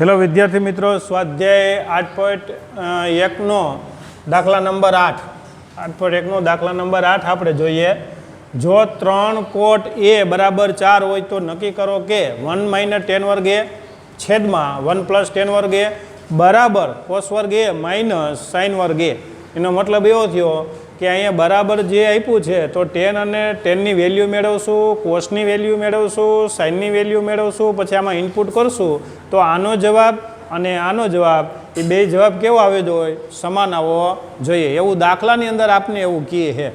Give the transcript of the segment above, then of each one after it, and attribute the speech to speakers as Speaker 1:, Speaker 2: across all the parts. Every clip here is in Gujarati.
Speaker 1: હેલો વિદ્યાર્થી મિત્રો, સ્વાધ્યાય 8.1નો દાખલા નંબર 8.1નો દાખલા નંબર 8 આપણે જોઈએ. જો 3 કોટ a બરાબર 4 હોય તો નક્કી કરો કે 1 - tan વર્ગ a છેદમાં 1 + tan વર્ગ a બરાબર cos વર્ગ a માઇનસ sin વર્ગ a. એનો મતલબ એવો થયો કે અહીંયા બરાબર જે આપ્યું છે તો tan અને tanની વેલ્યુ મેળવશું, cosની વેલ્યુ મેળવશું, સાઇનની વેલ્યુ મેળવશું, પછી આમાં ઇનપુટ કરશું તો આનો જવાબ અને આનો જવાબ એ બે જવાબ કેવો આવ્યો જોઈએ? સમાન આવવો જોઈએ. એવું દાખલાની અંદર આપને એવું કહે છે.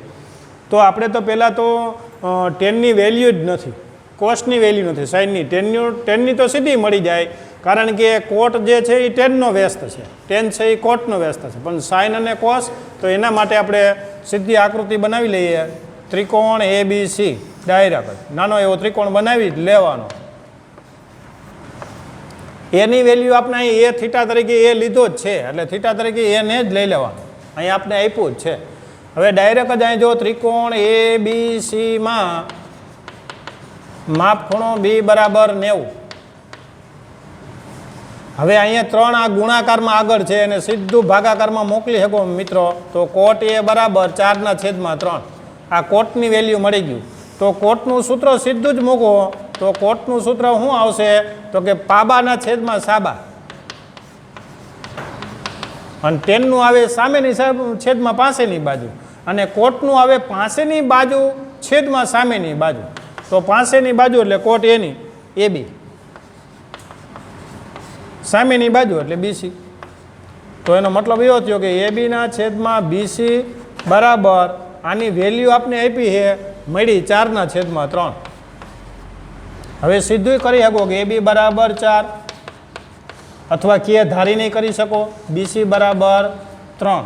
Speaker 1: તો આપણે તો પહેલાં તો tanની વેલ્યુ જ નથી, કોસની વેલ્યુ નથી, સાઇનની. tanની તો સીધી મળી જાય, કારણ કે કોટ જે છે એ tanનો વ્યસ્ત છે, tan છે એ કોટનો વ્યસ્ત છે. પણ સાઇન અને કોસ તો એના માટે આપણે સીધી આકૃતિ બનાવી લઈએ. ત્રિકોણ ABC ડાયરેક્ટ નાનો એવો ત્રિકોણ બનાવી જ લેવાનો. એની વેલ્યુ આપણે અહીં a થીટા તરીકે એ લીધો જ છે, એટલે થીટા તરીકે એને જ લઈ લેવાનું. અહીં આપણે આપ્યું જ છે. હવે ડાયરેક્ટ જ અહીં જો ત્રિકોણ ABCમાં માપ ખૂણો B બરાબર 90. હવે અહીંયા 3 આ ગુણાકારમાં આગળ છે અને સીધું ભાગાકારમાં મોકલી શકો મિત્રો. તો કોટ A બરાબર 4/3. આ કોટની વેલ્યુ મળી ગયું. તો કોટનું સૂત્ર સીધું જ મૂકો. તો કોટનું સૂત્ર શું આવશે? તો કે પાબાના છેદમાં સાબા. અને ટેનનું આવે સામેની છેદમાં પાસેની બાજુ, અને કોટનું આવે પાસેની બાજુ છેદમાં સામેની બાજુ. તો પાસેની બાજુ એટલે કોટ એની AB, સામેની બાજુ એટલે BC. તો એનો મતલબ એવો થયો કે ABના છેદમાં BC બરાબર આની વેલ્યુ આપણે આપી છે મળી 4/3. હવે સીધું કરી શકો કે AB બરાબર 4, અથવા કે ધારી નહીં કરી શકો BC બરાબર 3.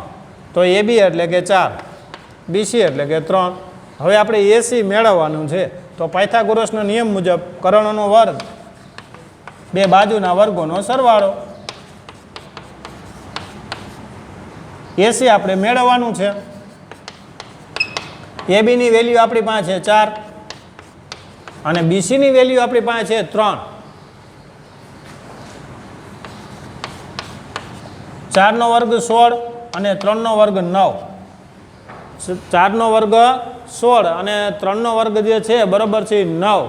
Speaker 1: તો AB એટલે કે 4, BC એટલે કે 3. હવે આપણે AC મેળવવાનું છે. તો પાયથાગોરસનો નિયમ મુજબ કરણનો વર્ગ બે બાજુના વર્ગોનો સરવાળો. AC આપણે મેળવવાનું છે. ABની વેલ્યુ આપણી પાસે છે 4 અને BCની વેલ્યુ આપણી પાસે છે 3. 4નો વર્ગ 16 અને 3નો વર્ગ 9. 4નો વર્ગ 16 અને 3નો વર્ગ જે છે બરાબર છે 9.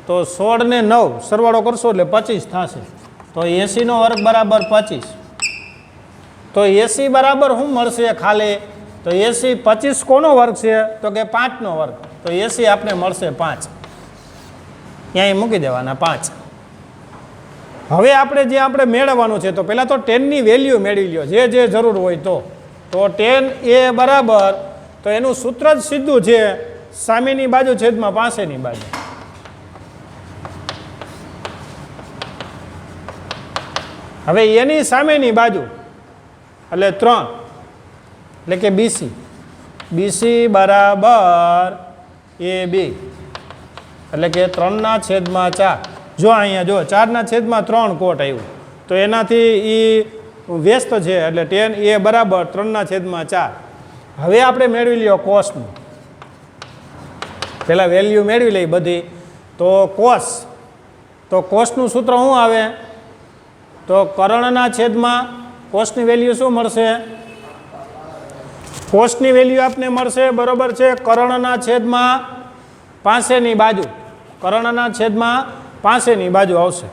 Speaker 1: તો 16 ને 9 સરવાળો કરશો એટલે 25 થશે. તો 80નો વર્ગ બરાબર 25. તો 80 બરાબર શું મળશે ખાલી? તો 80 25 કોનો વર્ગ છે? તો કે 5નો વર્ગ. તો 80 આપણે મળશે 5. ત્યાં મૂકી દેવાના 5. હવે આપણે મેળવવાનું છે તો પહેલાં તો ટેનની વેલ્યુ મેળવી લ્યો, જે જરૂર હોય તો tan A બરાબર, તો એનું સૂત્ર જ સીધું છે સામેની બાજુ છેદમાં પાસેની બાજુ. હવે એની સામેની બાજુ એટલે 3 એટલે કે BC બરાબર AB એટલે કે 3/4. જો અહીંયા જો 4/3 કોટ આવ્યું તો એનાથી એ વ્યસ્ત છે એટલે tan A બરાબર 3/4. હવે આપણે મેળવી લ્યો કોસનું. પહેલાં વેલ્યુ મેળવી લઈ બધી. તો કોસનું સૂત્ર શું આવે? તો કર્ણના છેદમાં કોસની વેલ્યુ શું મળશે? કોસની વેલ્યુ આપને મળશે બરાબર છે કર્ણના છેદમાં પાસેની બાજુ. કર્ણના છેદમાં પાસેની બાજુ આવશે.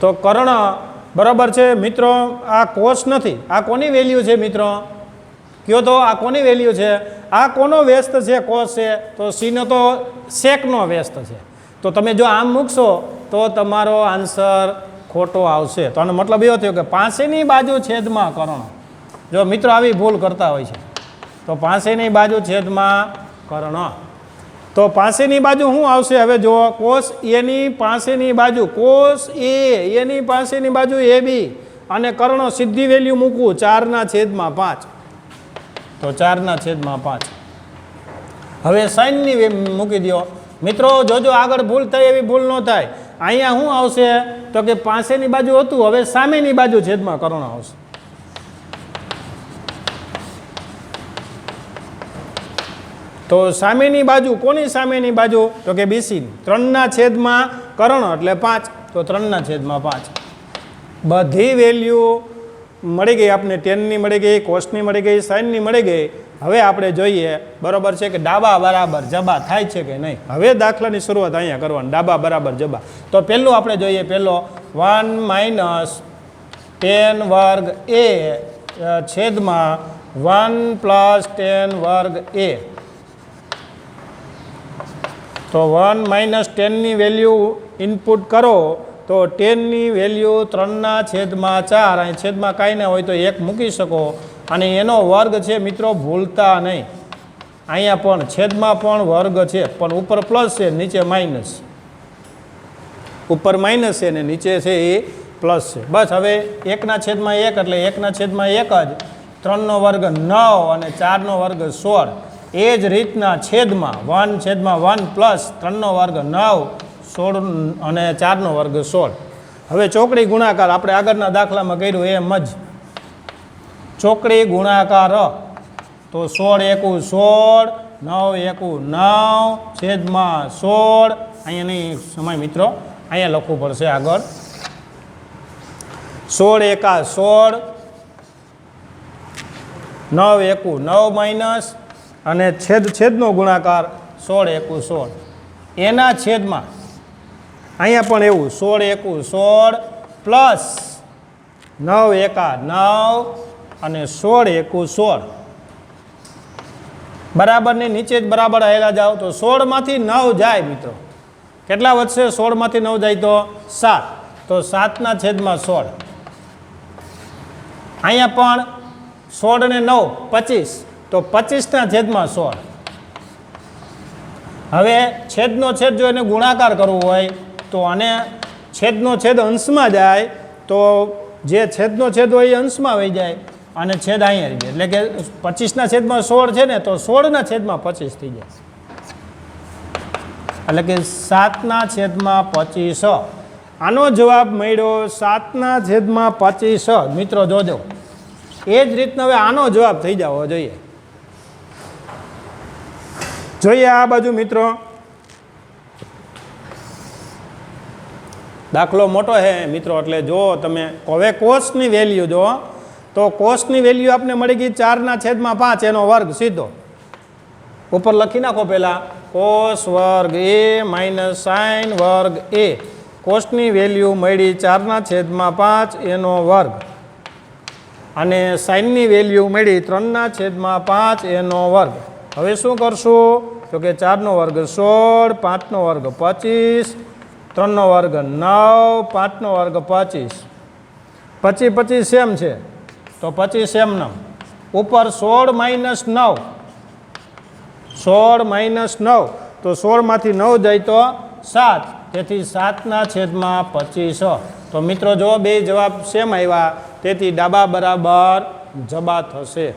Speaker 1: તો કર્ણ બરાબર છે મિત્રો, આ કોસ નથી. આ કોની વેલ્યુ છે મિત્રો? કયો તો આ કોની વેલ્યુ છે? આ કોનો વ્યસ્ત છે? કોસ છે. તો સીનો તો સેકનો વ્યસ્ત છે. તો તમે જો આમ મૂકશો તો તમારો આન્સર ખોટો આવશે. તો આનો મતલબ એવો થયો કે પાસેની બાજુ છેદમાં કર્ણ. જો મિત્રો આવી ભૂલ કરતા હોય છે. તો પાસેની બાજુ છેદમાં કર્ણ. તો પાસેની બાજુ શું આવશે? હવે જુઓ, કોસ એની પાસેની બાજુ કોસ એની પાસેની બાજુ AB અને કર્ણ સીધી વેલ્યુ મૂકવું 4/5. તો 4/5. હવે સાઇનની મૂકી દો મિત્રો. જોજો આગળ ભૂલ થાય એવી ભૂલ ન થાય. અહીંયા શું આવશે? તો કે પાસેની બાજુ હતું, હવે સામેની બાજુ છેદમાં કર્ણ આવશે. તો સામેની બાજુ કોની સામેની બાજુ તો કે બીસીની 3ના છેદમાં કર્ણ એટલે 5 તો 3ના છેદમાં 5 બધી વેલ્યુ મળી ગઈ આપણે ટેનની મળી ગઈ કોસની મળી ગઈ સાઇનની મળી ગઈ હવે આપણે જોઈએ બરાબર છે કે ડાબા બરાબર જબા થાય છે કે નહીં હવે દાખલાની શરૂઆત અહીંયા કરવાની ડાબા બરાબર જબા તો પહેલું આપણે જોઈએ પહેલો 1 માઇનસ ટેન વર્ગ એ છેદમાં 1 પ્લસ ટેન વર્ગ એ તો 1 માઇનસ ટેનની વેલ્યુ ઇનપુટ કરો તો ટેનની વેલ્યુ 3ના છેદમાં 4 અહીં છેદમાં કાંઈ ના હોય તો 1 મૂકી શકો અને એનો વર્ગ છે મિત્રો ભૂલતા નહીં અહીંયા પણ છેદમાં પણ વર્ગ છે પણ ઉપર પ્લસ છે નીચે માઇનસ ઉપર માઇનસ છે ને નીચે છે એ પ્લસ છે બસ હવે 1ના છેદમાં 1 એટલે 1ના છેદમાં 1 જ 3નો વર્ગ 9 અને 4નો વર્ગ 16 એ જ રીતના છેદમાં 1 છેદમાં 1 પ્લસ 3નો વર્ગ 9 16 અને 4નો વર્ગ 16 હવે ચોકડી ગુણાકાર આપણે આગળના દાખલામાં કર્યું એમ જ ચોકડી ગુણાકાર તો 16 એકુ 16 9 એકુ 9 છેદમાં 16 અહીંયા નહીં સમય મિત્રો અહીંયા લખવું પડશે આગળ 16 એકા 16 9 એકુ 9 માઇનસ અને છેદનો ગુણાકાર 16 એકુ 16 એના છેદમાં અહીંયા પણ એવું 16 એકુ 16 પ્લસ 9 એકા 9 અને 16 એકુ 16 બરાબરની નીચે જ બરાબર આવેલા જાઓ તો 16માંથી 9 જાય મિત્રો કેટલા વધશે 16માંથી 9 જાય તો 7 તો 7ના છેદમાં 16 અહીંયા પણ 16 ને 9 25 તો 25ના છેદમાં 16 હવે છેદનો છેદ જો એને ગુણાકાર કરવો હોય તો આને છેદનો છેદ અંશમાં જાય તો જે છેદનો છેદ હોય એ અંશમાં વહી જાય અને છેદ અહીંયા રહી જાય એટલે કે 25ના છેદમાં 16 છે ને તો 16ના છેદમાં 25 થઈ જાય એટલે કે 7ના છેદમાં 25 આનો જવાબ મળ્યો 7ના છેદમાં 25 મિત્રો જોજો એ જ રીતના હવે આનો જવાબ થઈ જવો જોઈએ જોઈએ આ બાજુ મિત્રો દાખલો મોટો છે મિત્રો એટલે જો તમે હવે કોસની વેલ્યુ જો તો કોસની વેલ્યુ આપણે મળી ગઈ 4ના છેદમાં 5 એનો વર્ગ સીધો ઉપર લખી નાખો પહેલાં કોસ વર્ગ એ માઇનસ સાઇન વર્ગ એ કોસની વેલ્યુ મળી 4ના છેદમાં 5 એનો વર્ગ અને સાઇનની વેલ્યુ મળી 3ના છેદમાં 5 એનો વર્ગ હવે શું કરશું તો કે 4નો વર્ગ 16 5નો વર્ગ 25 3નો વર્ગ 9 5નો વર્ગ 25 25 સેમ છે તો 25 એમનો ઉપર 16 માઇનસ 9 16 માઇનસ 9 તો 16માંથી 9 જાય તો 7 તેથી 7ના છેદમાં 25 તો મિત્રો જો બે જવાબ સેમ આવ્યા તેથી ડાબા બરાબર જબા થશે